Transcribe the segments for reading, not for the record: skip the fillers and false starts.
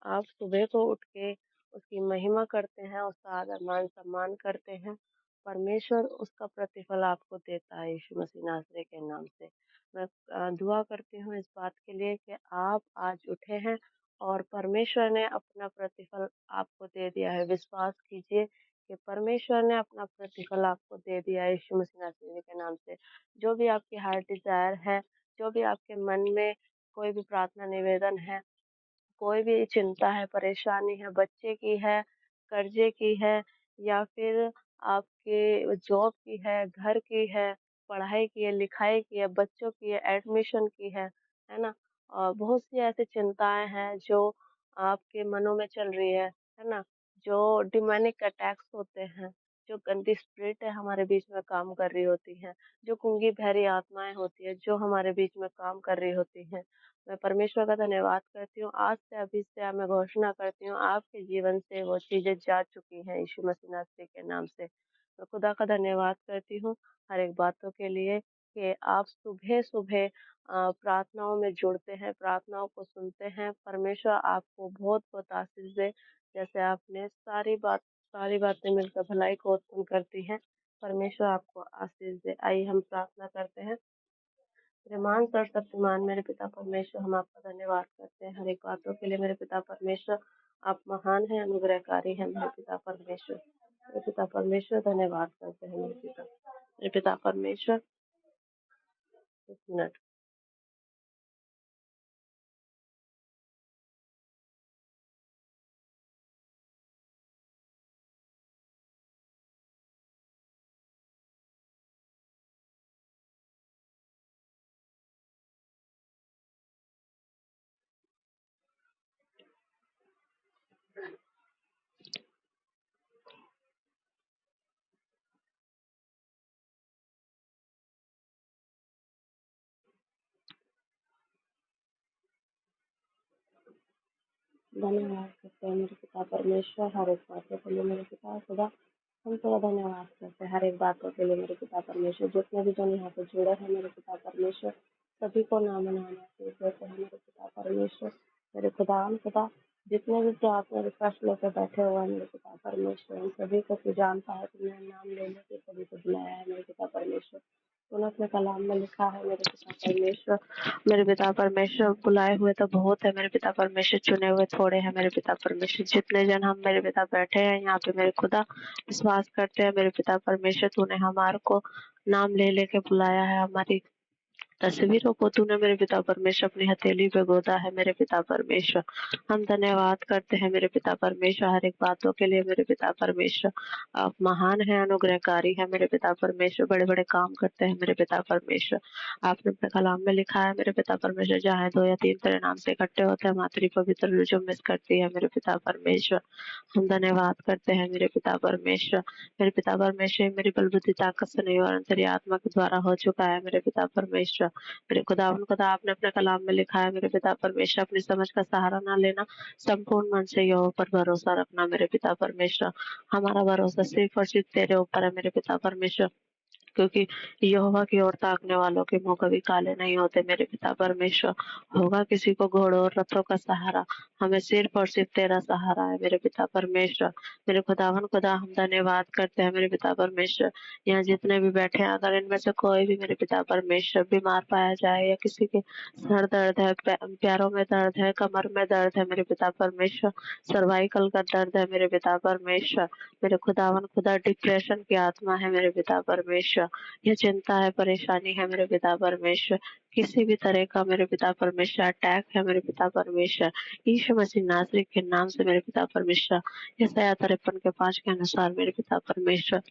आप सुबह को उठ के उसकी महिमा करते हैं, उसका आदर मान सम्मान करते हैं, परमेश्वर उसका प्रतिफल आपको देता है यीशु मसीह नासरी के नाम से। मैं दुआ करती हूँ इस बात के लिए कि आप आज उठे हैं और परमेश्वर ने अपना प्रतिफल आपको दे दिया है। विश्वास कीजिए कि परमेश्वर ने अपना प्रतिफल आपको दे दिया है यीशु मसीह नासरी के नाम से। जो भी आपकी हार्ट डिज़ायर है, जो भी आपके मन में कोई भी प्रार्थना निवेदन है, कोई भी चिंता है, परेशानी है, बच्चे की है, कर्जे की है या फिर आपके जॉब की है, घर की है, पढ़ाई की है, लिखाई की है, बच्चों की है, एडमिशन की है ना? बहुत सी ऐसी चिंताएँ हैं जो आपके मनों में चल रही है ना? जो डिमोनिक अटैक्स होते हैं, जो गंदी स्पिरिट है हमारे बीच में काम कर रही होती हैं, जो गूंगी बहरी आत्माएँ होती हैं, जो हमारे बीच में काम कर रही होती हैं। मैं परमेश्वर का धन्यवाद करती हूँ। आज से अभी से मैं घोषणा करती हूँ आपके जीवन से वो चीज़ें जा चुकी हैं यीशु मसीह नासरी के नाम से। मैं खुदा का धन्यवाद करती हूँ हर एक बातों के लिए कि आप सुबह-सुबह प्रार्थनाओं में जुड़ते हैं, प्रार्थनाओं को सुनते हैं। परमेश्वर आपको बहुत-बहुत आशीष दे। जैसे आपने सारी बातें मिलकर भलाई को उत्पन्न करती हैं। परमेश्वर आपको आशीष दे। आइए हम प्रार्थना करते हैं। श्रीमान सर्वशक्तिमान मेरे पिता परमेश्वर, हम आपका धन्यवाद करते हैं हर एक बातों के लिए मेरे पिता परमेश्वर। आप महान हैं, अनुग्रहकारी हैं मेरे पिता परमेश्वर। मेरे पिता परमेश्वर धन्यवाद करते हैं मेरे पिता परमेश्वर। एक मिनट। धन्यवाद करते हैं मेरे पिता परमेश्वर हर एक बातों के लिए मेरे पिता खुदा। हम तेरा धन्यवाद करते हैं हर एक बातों के लिए मेरे पिता परमेश्वर। जितने भी जन यहाँ पे जुड़े हैं मेरे पिता परमेश्वर, सभी को नाम देते हैं मेरे पिता परमेश्वर। मेरे खुदा जितने भी प्रार्थना रिक्वेस्ट लेकर बैठे हुए हैं मेरे पिता परमेश्वर, उन सभी को तू जानता है, तुमने नाम ले लेके सभी को बुलाया है मेरे पिता परमेश्वर। तूने अपने कलाम में लिखा है मेरे पिता परमेश्वर। मेरे पिता परमेश्वर, बुलाए हुए तो बहुत है मेरे पिता परमेश्वर, चुने हुए थोड़े हैं मेरे पिता परमेश्वर। जितने जन हम मेरे पिता बैठे हैं यहाँ पे मेरे खुदा, विश्वास करते हैं मेरे पिता परमेश्वर, तूने हमारे को नाम ले लेके बुलाया है। हमारी तस्वीरों को तूने मेरे पिता परमेश्वर अपनी हथेली पे गोदा है मेरे पिता परमेश्वर। हम धन्यवाद करते हैं मेरे पिता परमेश्वर हर एक बातों के लिए मेरे पिता परमेश्वर। आप महान हैं, अनुग्रहकारी है मेरे पिता परमेश्वर, बड़े बड़े काम करते हैं मेरे पिता परमेश्वर। आपने अपने कलाम में लिखा है मेरे पिता परमेश्वर, जहाँ दो या तीन तेरे नाम से इकट्ठे होते हैं, मातृ पवित्र रुजु मिस करती है मेरे पिता परमेश्वर। हम धन्यवाद करते हैं मेरे पिता परमेश्वर। मेरे पिता परमेश्वर, मेरी बल बुद्धि ताकत से नहीं और तेरी आत्मा के द्वारा हो चुका है मेरे पिता परमेश्वर। मेरे खुदा आपने अपने कलाम में लिखा है मेरे पिता परमेश्वर, अपनी समझ का सहारा ना लेना, संपूर्ण मन से यहोवा पर भरोसा रखना मेरे पिता परमेश्वर। हमारा भरोसा सिर्फ और सिर्फ तेरे ऊपर है मेरे पिता परमेश्वर, क्योंकि यहोवा की ओर ताकने वालों के मुंह कभी काले नहीं होते मेरे पिता परमेश्वर। होगा किसी को घोड़ों और रथों का सहारा, हमें सिर्फ और सिर्फ तेरा सहारा है मेरे पिता परमेश्वर। मेरे खुदा हम धन्यवाद करते हैं मेरे पिता परमेश्वर। यहाँ जितने भी बैठे हैं, अगर इनमें से कोई भी मेरे पिता परमेश्वर बीमार पाया जाए या किसी के सर दर्द है, पैरों में दर्द है, कमर में दर्द है मेरे पिता परमेश्वर, सर्वाइकल का दर्द है मेरे पिता परमेश्वर, मेरे खुदा डिप्रेशन की आत्मा है मेरे पिता परमेश्वर, ये चिंता है, परेशानी है मेरे पिता परमेश्वर, किसी भी तरह का मेरे पिता परमेश्वर अटैक है मेरे पिता परमेश्वर, यीशु मसीह नासरी के नाम से मेरे पिता परमेश्वर, यशायाह 53 के 5 के अनुसार मेरे पिता परमेश्वर,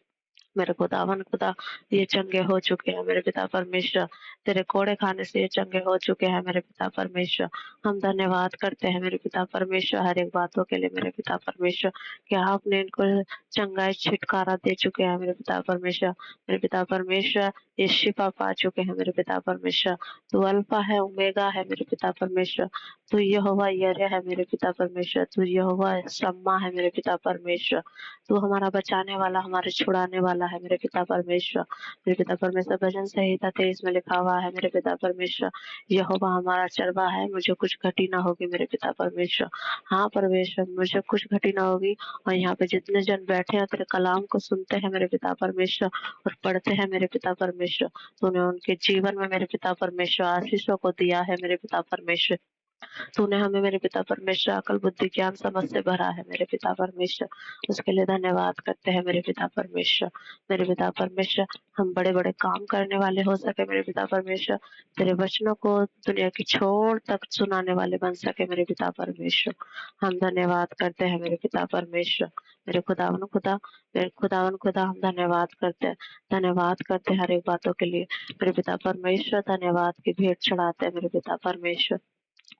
मेरे खुदा ये चंगे हो चुके हैं मेरे पिता परमेश्वर, तेरे कोड़े खाने से ये चंगे हो चुके हैं मेरे पिता परमेश्वर। हम धन्यवाद करते हैं मेरे पिता परमेश्वर हर एक बातों के लिए मेरे पिता परमेश्वर, कि आपने इनको चंगाई छुटकारा दे चुके हैं मेरे पिता परमेश्वर। मेरे पिता परमेश्वर, ये शिफा पा चुके हैं मेरे पिता परमेश्वर। तू अल्फा है, ओमेगा है मेरे पिता परमेश्वर। तू यहोवा यरे है मेरे पिता परमेश्वर। तू यहोवा शम्मा है मेरे पिता परमेश्वर। तू हमारा बचाने वाला, हमारे छुड़ाने वाला वाला है मेरे पिता परमेश्वर। मेरे पिता परमेश्वर भजन संहिता 23 में लिखा हुआ है मेरे पिता परमेश्वर, यहोवा हमारा चरवाहा है, मुझे कुछ घटी ना होगी मेरे पिता परमेश्वर। हाँ परमेश्वर, मुझे कुछ घटी ना होगी। और यहाँ पे जितने जन बैठे हैं तेरे कलाम को सुनते हैं मेरे पिता परमेश्वर और पढ़ते हैं मेरे पिता परमेश्वर, तूने उनके जीवन में मेरे पिता परमेश्वर आशीषों को दिया है मेरे पिता परमेश्वर। तूने हमें मेरे पिता परमेश्वर अकल बुद्धि ज्ञान समझ से भरा है मेरे पिता परमेश्वर, उसके लिए धन्यवाद करते हैं मेरे पिता परमेश्वर। मेरे पिता परमेश्वर, हम बड़े बड़े काम करने वाले हो सके मेरे पिता परमेश्वर, तेरे वचनों को दुनिया की छोर तक सुनाने वाले बन सके मेरे पिता परमेश्वर। हम धन्यवाद करते हैं मेरे पिता परमेश्वर। मेरे खुदावन खुदा, मेरे खुदावन खुदा, हम धन्यवाद करते हैं हर एक बातों के लिए मेरे पिता परमेश्वर। धन्यवाद की भेंट चढ़ाते हैं मेरे पिता परमेश्वर।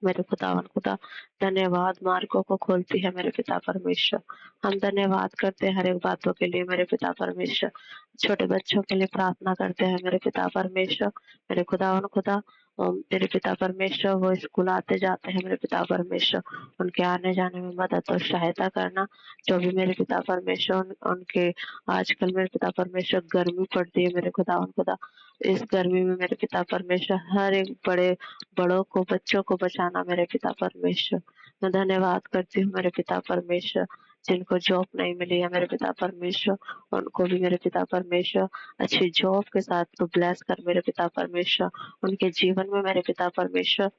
मेरे खुदावन खुदा, धन्यवाद मार्गों को खोलती है मेरे पिता परमेश्वर। हम धन्यवाद करते हैं हर एक बातों के लिए मेरे पिता परमेश्वर। छोटे बच्चों के लिए प्रार्थना करते हैं मेरे पिता परमेश्वर। मेरे खुदावन खुदा, मेरे पिता परमेश्वर, वो स्कूल आते जाते हैं मेरे पिता परमेश्वर, उनके आने जाने में मदद और सहायता करना। जो भी मेरे पिता परमेश्वर उनके आजकल मेरे पिता परमेश्वर गर्मी पड़ती है मेरे खुदावन खुदा, इस गर्मी में मेरे पिता परमेश्वर हर एक बड़ों को, बच्चों को बचाना मेरे पिता परमेश्वर। मैं धन्यवाद करती हूँ मेरे पिता परमेश्वर, जिनको जॉब नहीं मिली है मेरे पिता परमेश्वर, उनको भी मेरे पिता परमेश्वर अच्छी जॉब के साथ तो ब्लेस कर मेरे पिता परमेश्वर। उनके जीवन में मेरे पिता परमेश्वर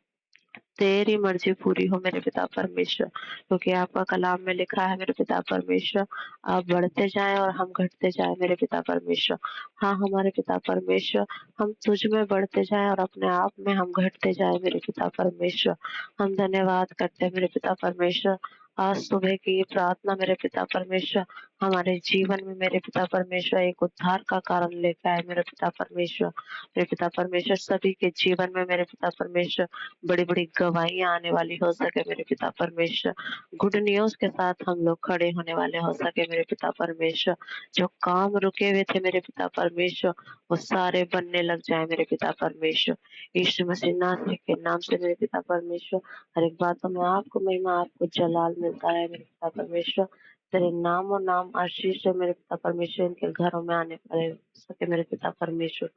तेरी मर्जी पूरी हो मेरे पिता परमेश्वर, क्योंकि आपका कलाम में लिखा है मेरे पिता परमेश्वर, आप बढ़ते जाएं और हम घटते जाएं मेरे पिता परमेश्वर। हाँ हमारे पिता परमेश्वर, हम तुझ में बढ़ते जाएं और अपने आप में हम घटते जाएं मेरे पिता परमेश्वर। हम धन्यवाद करते हैं मेरे पिता परमेश्वर। आज सुबह की ये प्रार्थना मेरे पिता परमेश्वर हमारे जीवन में मेरे पिता परमेश्वर एक उद्धार का कारण लेकर आए मेरे पिता परमेश्वर। मेरे पिता परमेश्वर, सभी के जीवन में मेरे पिता परमेश्वर बड़ी बड़ी गवाहियां आने वाली हो सके मेरे पिता परमेश्वर। गुड न्यूज के साथ हम लोग खड़े होने वाले हो सके मेरे पिता परमेश्वर। जो काम रुके हुए थे मेरे पिता परमेश्वर, वो सारे बनने लग जाए मेरे पिता परमेश्वर। यीशु मसीह नासरी के नाम से मेरे पिता परमेश्वर, हर एक बातों में आपको महिमा, आपको जलाल मिलता है मेरे पिता परमेश्वर। तेरे नाम और नाम आशीष है मेरे पिता परमेश्वर, इनके घरों में आने वाले सके मेरे पिता परमेश्वर।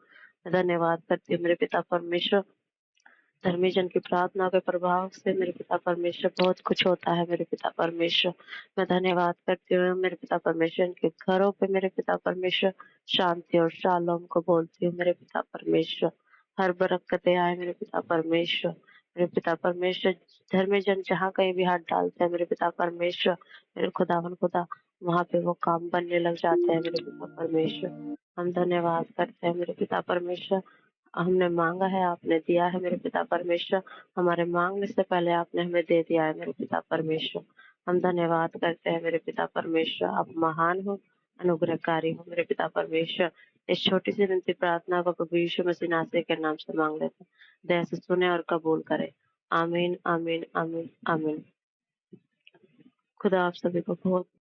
धन्यवाद करती हूँ मेरे पिता परमेश्वर। धर्मी जन की प्रार्थना के प्रभाव से मेरे पिता परमेश्वर बहुत कुछ होता है मेरे पिता परमेश्वर। मैं धन्यवाद करती हूँ मेरे पिता परमेश्वर, इनके घरों पे मेरे पिता परमेश्वर शांति और शालोम को बोलती हूँ मेरे पिता परमेश्वर। हर बरकतें आए मेरे पिता परमेश्वर। मेरे पिता परमेश्वर, धर्मी जन जहाँ कहीं भी हाथ डालते हैं मेरे पिता परमेश्वर, मेरे खुदावन खुदा, वहाँ पे वो काम बनने लग जाते हैं मेरे पिता परमेश्वर। हम धन्यवाद करते हैं मेरे पिता परमेश्वर। हमने मांगा है, आपने दिया है मेरे पिता परमेश्वर। हमारे मांगने से पहले आपने हमें दे दिया है मेरे पिता परमेश्वर। हम धन्यवाद करते हैं मेरे पिता परमेश्वर। आप महान हो, अनुग्रहकारी हो मेरे पिता परमेश्वर। इस छोटी सी विनती प्रार्थना को प्रभु यीशु मसीह नासरी के नाम से मांग लेते हैं। दया से सुने और कबूल करे। आमीन आमीन आमीन आमीन। खुदा आप सभी को बहुत